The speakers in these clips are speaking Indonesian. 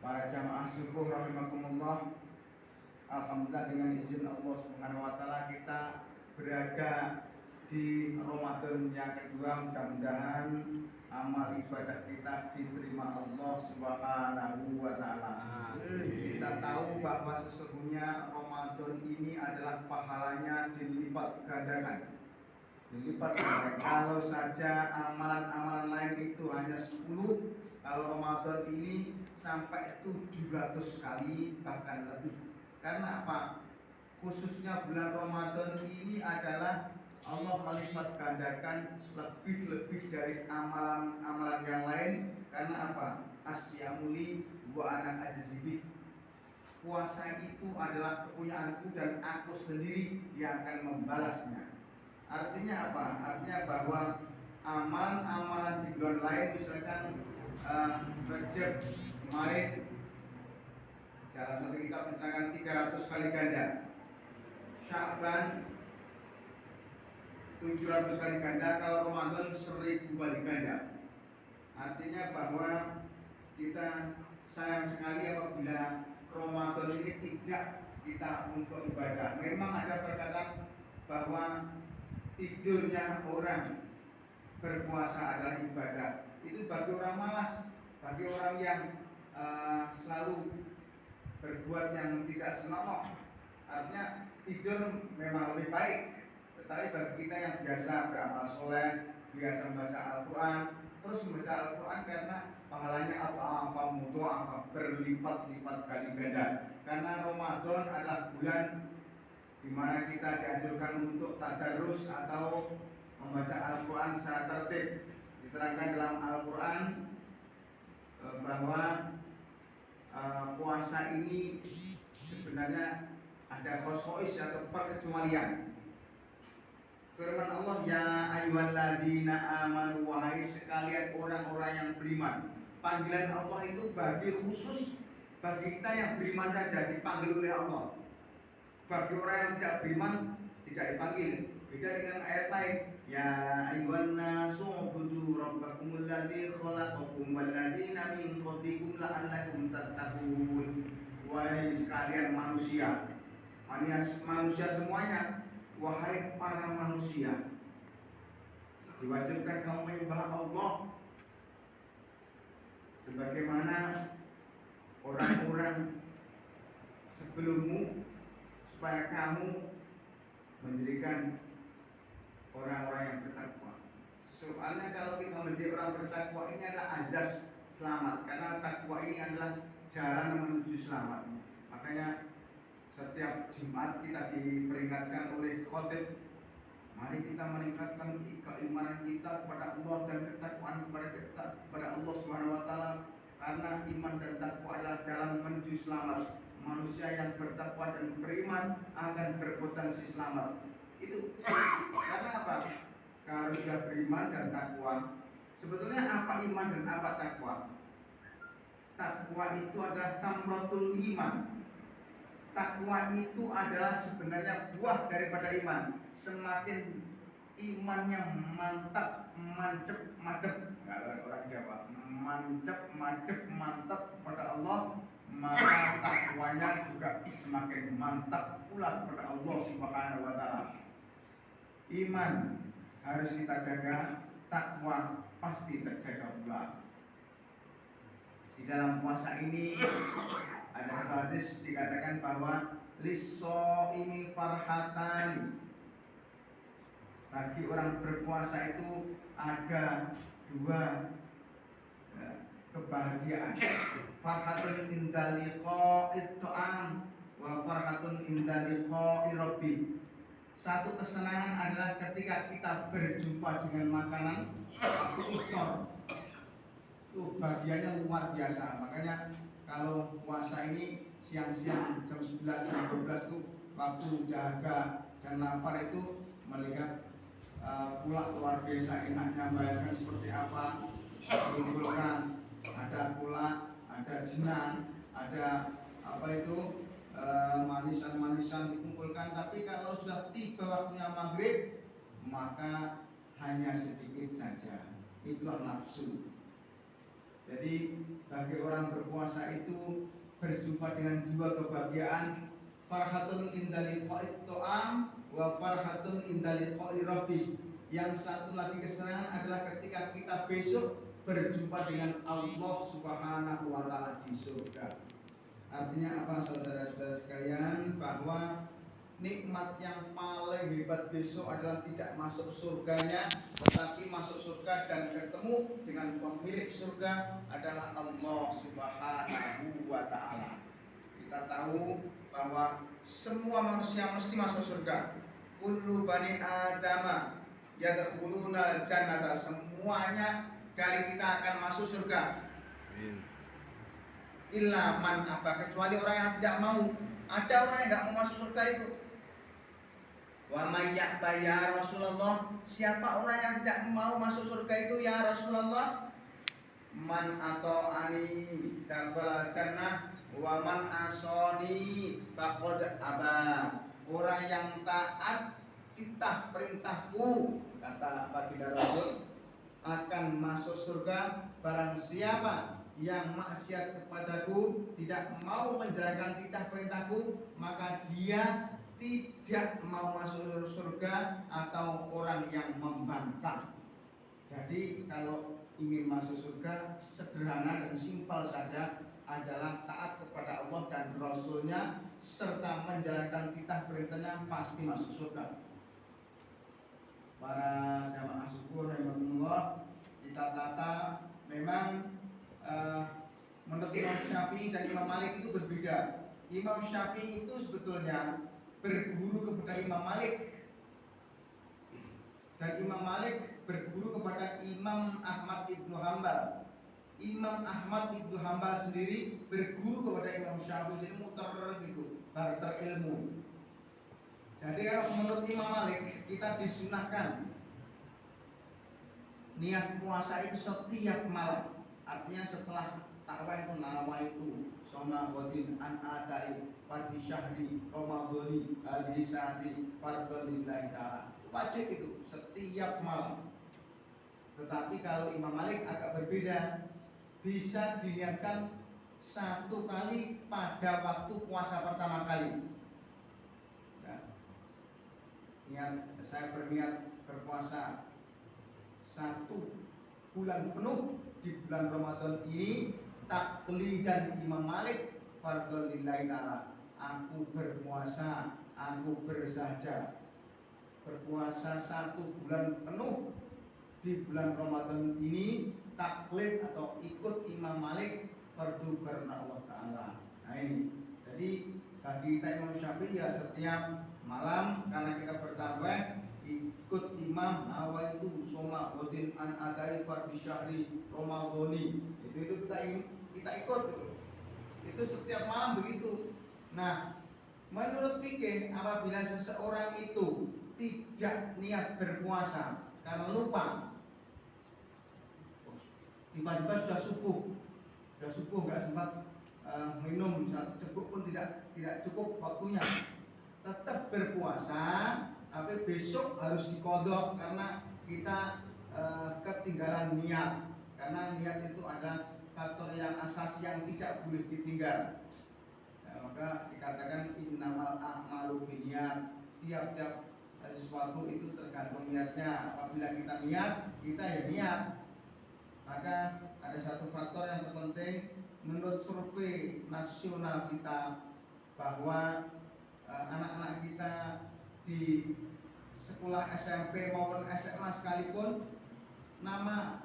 Para jamaah subuh rahimakumullah, alhamdulillah dengan izin Allah Subhanahu wa taala kita berada di Ramadan yang kedua. Mudah-mudahan amal ibadah kita diterima Allah Subhanahu wa taala. Kita tahu bahwa sesungguhnya Ramadan ini adalah pahalanya dilipat gandakan. Kalau saja amalan-amalan lain itu hanya 10, kalau Ramadan ini sampai 700 kali bahkan lebih. Karena apa? Khususnya bulan Ramadan ini adalah Allah melipat gandakan lebih-lebih dari amalan-amalan yang lain. Karena apa? Asyamuli wa ana ajzibih. Puasa itu adalah kepunyaanku dan aku sendiri yang akan membalasnya. Artinya apa? Artinya bahwa amalan-amalan di bulan lain, misalkan Rajab kemarin dalam satu kitab diterangkan 300 kali ganda, Sya'ban 700 kali ganda, kalau Ramadan 1000 kali ganda. Artinya bahwa kita sayang sekali apabila Ramadan ini tidak kita untuk ibadah. Memang ada perkataan bahwa tidurnya orang berpuasa adalah ibadah. Itu bagi orang malas, bagi orang yang selalu berbuat yang tidak senonoh. Artinya tidur memang lebih baik. Tetapi bagi kita yang biasa beramal soleh, biasa membaca Al-Quran, terus membaca Al-Quran karena pahalanya apa berlipat-lipat kali ganda. Karena Ramadan adalah bulan di mana kita dianjurkan untuk tadarus atau membaca Al-Quran secara tertib. Diterangkan dalam Al-Quran bahwa puasa ini sebenarnya ada khosois atau perkecualian. Firman Allah, ya ayyuhalladzina amanu, wahai sekalian orang-orang yang beriman. Panggilan Allah itu bagi khusus bagi kita yang beriman saja dipanggil oleh Allah. Bagi orang yang tidak beriman tidak dipanggil. Beda dengan ayat lain, ya ayyuhan nasu ubudu rabbakumul ladzi khalaqakum wal ladzina min qablikum la'allakum tattaqun. Wahai sekalian manusia, manusia semuanya, wahai para manusia, diwajibkan kamu menyembah Allah sebagaimana orang-orang sebelummu, supaya kamu menjadikan orang-orang yang bertakwa. Soalnya kalau kita menjadi orang bertakwa, ini adalah azas selamat. Karena takwa ini adalah jalan menuju selamat. Makanya setiap Jumat kita diperingatkan oleh khotib, mari kita meningkatkan keimanan kita kepada Allah dan ketakwaan kepada Allah Subhanahu wa taala. Karena iman dan takwa adalah jalan menuju selamat. Manusia yang bertakwa dan beriman akan berpotensi selamat. Itu karena apa? Kalau sudah beriman dan takwa. Sebetulnya apa iman dan apa takwa? Takwa itu adalah samratul iman. Takwa itu adalah sebenarnya buah daripada iman. Semakin imannya mantap, mancep, madep, kalau orang Jawa, mancep, madep, mantap kepada Allah, maka takwanya juga semakin mantap pula kepada Allah Subhanahu wa taala. Iman harus kita jaga, takwa pasti terjaga pula. Di dalam puasa ini ada satu hadis dikatakan bahwa lis-shaimi farhatan. Bagi orang berpuasa itu ada dua kebahagiaan. Farhatun inda liqa'it ta'am wa farhatun inda liqa'i rabbi. Satu kesenangan adalah ketika kita berjumpa dengan makanan atau iftar. Itu bagiannya luar biasa. Makanya kalau puasa ini siang-siang jam 11 jam 12 itu waktu dahaga dan lapar itu melihat pula luar biasa enaknya. Bayangkan seperti apa dikumpulkan, ada pula, ada jenang, ada apa itu manisan-manisan dikumpulkan. Tapi kalau sudah tiba waktunya maghrib, maka hanya sedikit saja. Itulah nafsu. Jadi bagi orang berpuasa itu berjumpa dengan dua kebahagiaan, farhatun inda liqa'it ta'am wa farhatun inda liqa'i rabbih. Yang satu lagi kesenangan adalah ketika kita besok berjumpa dengan Allah Subhanahu wa taala di surga. Artinya apa saudara-saudara sekalian, bahwa nikmat yang paling hebat besok adalah tidak masuk surganya, tetapi masuk surga dan ketemu dengan pemilik surga adalah Allah Subhanahu wa taala. Kita tahu bahwa semua manusia mesti masuk surga. Kullu bani adama yadkhuluna jannata, semuanya dari kita akan masuk surga. Illa man aba, kecuali orang yang tidak mau. Ada orang yang tidak mau masuk surga itu. Wa may ya'ba ya Rasulullah, siapa orang yang tidak mau masuk surga itu ya Rasulullah? Man ata'ani dakhala jannah wa man asani faqad aba. Orang yang taat titah perintahku, kata baginda Rasul, akan masuk surga. Barang siapa yang maksiat kepadaku, tidak mau menjalankan titah perintahku, maka dia tidak mau masuk surga, atau orang yang membantah. Jadi kalau ingin masuk surga, sederhana dan simpel saja, adalah taat kepada Allah dan Rasulnya serta menjalankan titah perintahnya, pasti masuk surga. Para jamaah syukur rahimakumullah, kita tata memang menurut Imam Syafi'i dan Imam Malik itu berbeda. Imam Syafi'i itu sebetulnya berguru kepada Imam Malik, dan Imam Malik berguru kepada Imam Ahmad Ibnu Hambal. Imam Ahmad Ibnu Hambal sendiri berguru kepada Imam Syafi'i. Jadi muter gitu, barter ilmu. Jadi kalau menurut Imam Malik, kita disunahkan niat puasa itu setiap malam. Artinya setelah tarawih itu nawaitu soma wadin an adai fardi syahri ramadhani hadhihi sa'ati fardhon lillahi ta'ala. Wajib itu setiap malam. Tetapi kalau Imam Malik agak berbeda, bisa diniatkan satu kali pada waktu puasa pertama kali. Saya berniat berpuasa 1 bulan penuh di bulan Ramadan ini, taklidan Imam Malik, fardhon lillahi ta'ala. Aku berpuasa, aku bersaja berpuasa 1 bulan penuh di bulan Ramadan ini, taklid atau ikut Imam Malik, fardu karena Allah Ta'ala. Nah ini, jadi bagi kita Imam Syafi'i ya setiap malam karena kita bertarawih ikut imam, nawaitu soma wadin an adai fardi syahri ramadhani. Itu kita ikut itu setiap malam begitu. Nah, menurut fikih, apabila seseorang itu tidak niat berpuasa karena lupa, tiba-tiba sudah subuh nggak sempat minum 1 cebok pun tidak cukup waktunya, tetap berpuasa, tapi besok harus dikodok karena kita ketinggalan niat. Karena niat itu ada faktor yang asasi yang tidak boleh ditinggal. Maka dikatakan innamal a'malu binniyat. Tiap-tiap sesuatu itu tergantung niatnya. Apabila kita niat, kita ya niat. Maka ada satu faktor yang terpenting menurut survei nasional kita, bahwa anak-anak kita di sekolah SMP maupun SMA sekalipun, nama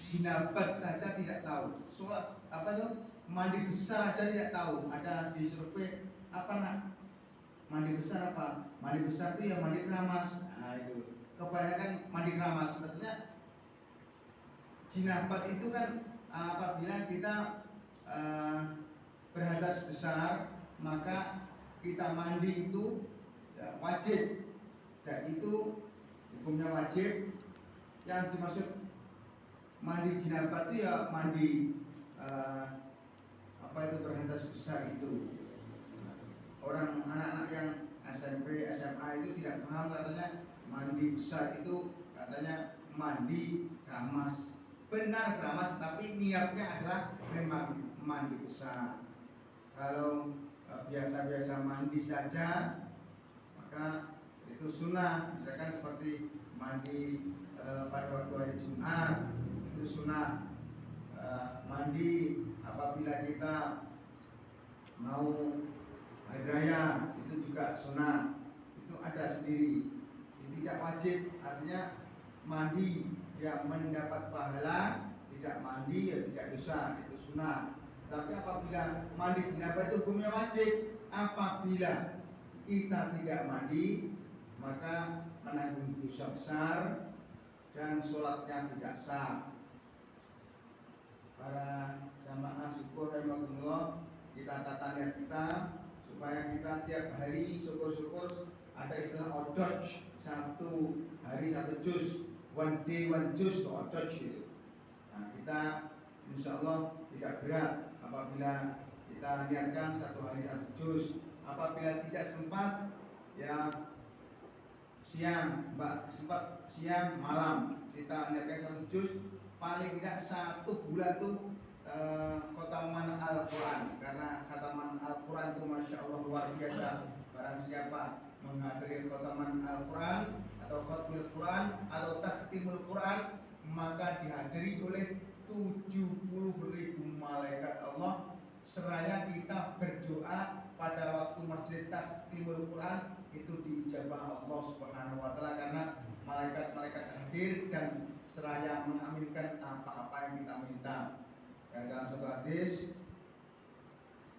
jinabat saja tidak tahu. Sholat mandi besar saja tidak tahu. Ada di survei, apa nak? Mandi besar apa? Mandi besar itu ya mandi keramas. Nah itu kebanyakan mandi keramas. Sebetulnya jinabat itu kan apabila kita berhadas besar, maka kita mandi itu ya, wajib, dan itu hukumnya wajib. Yang dimaksud mandi jinabat itu ya mandi berhadas besar itu. Orang anak-anak yang SMP, SMA itu tidak paham, katanya mandi besar itu katanya mandi keramas. benar keramas, tapi niatnya adalah memang mandi besar. Kalau biasa-biasa mandi saja, maka itu sunnah. Misalkan seperti mandi pada waktu hari Jumat, itu sunnah. Mandi apabila kita mau hari raya, itu juga sunnah. Itu ada sendiri. Itu tidak wajib, artinya mandi yang mendapat pahala, tidak mandi ya tidak dosa, itu sunnah. Tapi apabila mandi janabah itu hukumnya wajib. Apabila kita tidak mandi, maka menanggung dosa besar dan sholatnya tidak sah. Para jamaah syukur rahimakumullah, kita tata niat kita supaya kita tiap hari syukur-syukur ada istilah odoj, satu hari satu juz, one day one juz to odoj gitu. Nah, kita insya Allah tidak berat apabila kita niatkan satu hari satu juz. Apabila tidak sempat ya sempat siang malam kita niatkan satu juz, paling tidak 1 bulan tuh khotaman Al-Quran. Karena khotaman Al-Quran itu Masya Allah luar biasa. Barang siapa menghadiri khotaman Al-Quran atau khotmil Quran atau takhtimul Quran, maka dihadiri oleh 70.000 malaikat Allah. Seraya kita berdoa pada waktu masjid takhtimul Quran itu diijabah Allah Subhanahu wa taala, karena malaikat-malaikat hadir dan seraya mengaminkan apa-apa yang kita minta. Dan dalam suatu hadis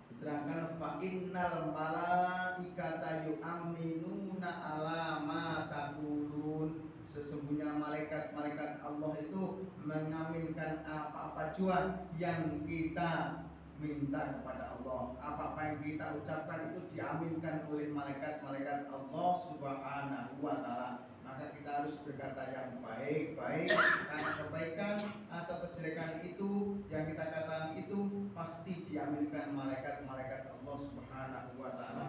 diterangkan fa innal malaikata yu'minuna ala ma taqulun, sesungguhnya malaikat-malaikat Allah itu mengaminkan apa-apa jua yang kita minta kepada Allah. Apa-apa yang kita ucapkan itu diaminkan oleh malaikat-malaikat Allah Subhanahu wa taala. Maka kita harus berkata yang baik-baik, karena kebaikan atau kejelekan itu yang kita katakan itu pasti diaminkan malaikat-malaikat Allah Subhanahu wa taala.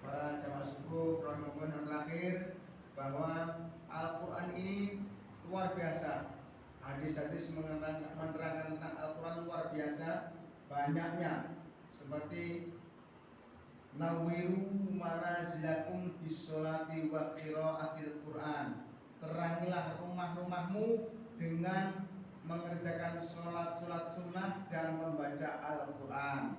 Para jamaah subuh, rahimahullah, yang terakhir bahwa Al-Quran ini luar biasa. Hadis-hadis menerangkan tentang Al-Quran luar biasa banyaknya, seperti nawiru manazilakum bisolati wa qiraatil Quran, terangilah rumah-rumahmu dengan mengerjakan sholat sunnah dan membaca Al-Quran.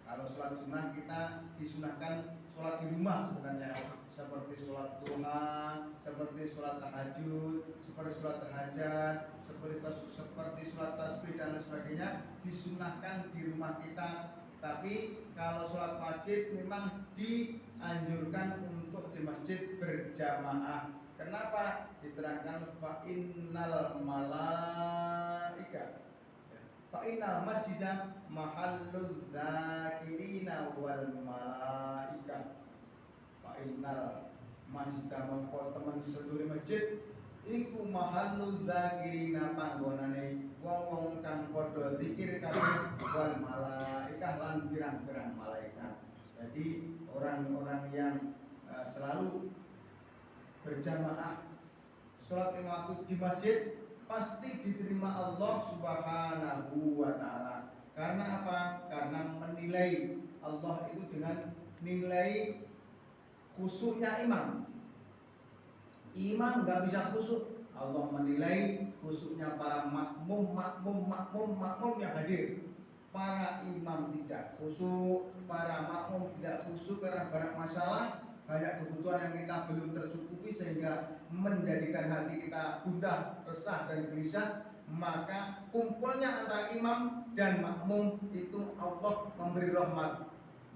Kalau sholat sunnah kita disunahkan sholat di rumah sebenarnya, seperti sholat duha, seperti sholat tahajud, seperti sholat tahajat, seperti sholat tasbih dan lain sebagainya, disunahkan di rumah kita. Tapi kalau sholat wajib memang dianjurkan untuk di masjid berjamaah. Kenapa? Diterangkan fa innal malaika, fa innal masjidah mahallul dzakirina wal malaika. Fa innal masjidah mongko teman sedulur masjid iku mahallul dzakirina, panggonane wong-wong kang padha zikir kabeh, wal malaikah lan pirang-pirang malaikat. Jadi orang-orang yang selalu berjamaah sholat lima waktu di masjid pasti diterima Allah Subhanahu wa taala. Karena apa? Karena menilai Allah itu dengan nilai khusyuknya imam. Imam nggak bisa khusyuk, Allah menilai khusyuknya para makmum yang hadir. Para imam tidak khusyuk, para makmum tidak khusyuk karena banyak masalah, banyak kebutuhan yang kita belum tercukupi sehingga menjadikan hati kita gundah, resah dan gelisah. Maka kumpulnya antara imam dan makmum itu Allah memberi rahmat.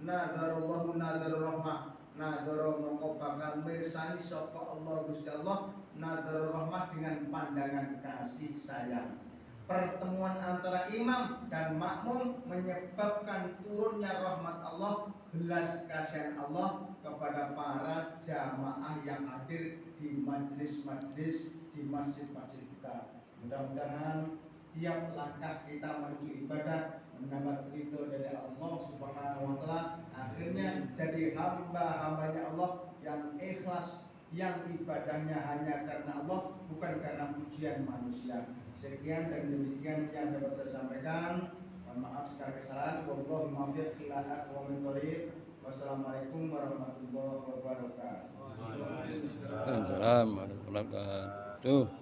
Nadarullahu nadarul rahmah, nadara mongko bakal mirsani sapa Allah Gusti Allah nadar rahmat dengan pandangan kasih sayang. Pertemuan antara imam dan makmum menyebabkan turunnya rahmat Allah, belas kasihan Allah kepada para jamaah yang hadir di majelis-majelis di masjid-masjid kita. Mudah-mudahan tiap langkah kita menuju ibadah mendapat ridho dari Allah Subhanahu wa taala, akhirnya jadi hamba-hambanya Allah yang ikhlas, yang ibadahnya hanya karena Allah, bukan karena pujian manusia. Sekian dan demikian yang dapat saya sampaikan. Mohon maaf segala kesalahan. Wallahu muwaffiq ila aqwamit thoriq. Wassalamualaikum warahmatullahi wabarakatuh. Waalaikumsalam warahmatullahi wabarakatuh.